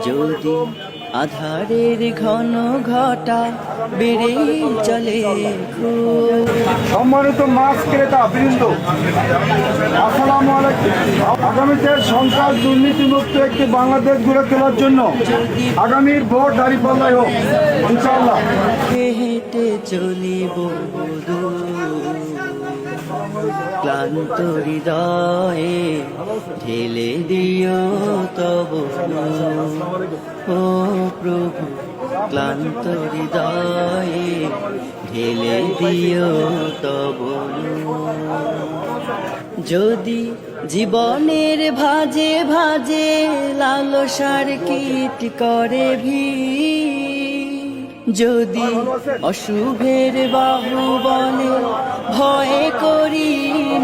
যদি আধারের ঘন ঘটা বেড়ে চলে খুব। সম্মানিত মাছ ক্রেতা বৃন্দ, আসসালামু আলাইকুম। আগামীতে সন্ত্রাস দুর্নীতিমুক্ত একটি বাংলাদেশ গড়ে তোলার জন্য আগামীর ভোট দাঁড়িপাল্লায় হোক ইনশাআল্লাহ। হেঁটে চলিব ক্লান্ত হৃদয়ে ঢেলে দিও তব ও প্রভু, ক্লান্ত হৃদয়ে ঢেলে দিও তব। যদি জীবনের ভাজে ভাজে লালসার কীট করে যদি অশুভের বাহুবলে ভয় করি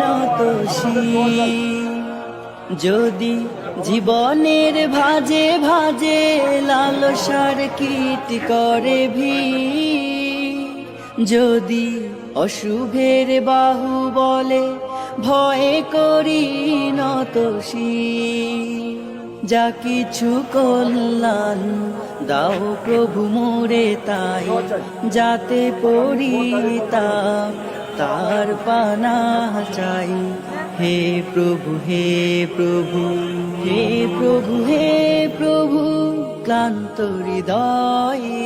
নত যদি জীবনের ভাজে ভাজে লালসার কীট করে যদি অশুভের বাহুবলে ভয় করি নত যা কিছু কল্যাণ দাও প্রভু মোরে তাই, যাতে পড়িতাম তার পানা চাই। হে প্রভু, হে প্রভু, হে প্রভু, হে প্রভু, ক্লান্ত হৃদয়ে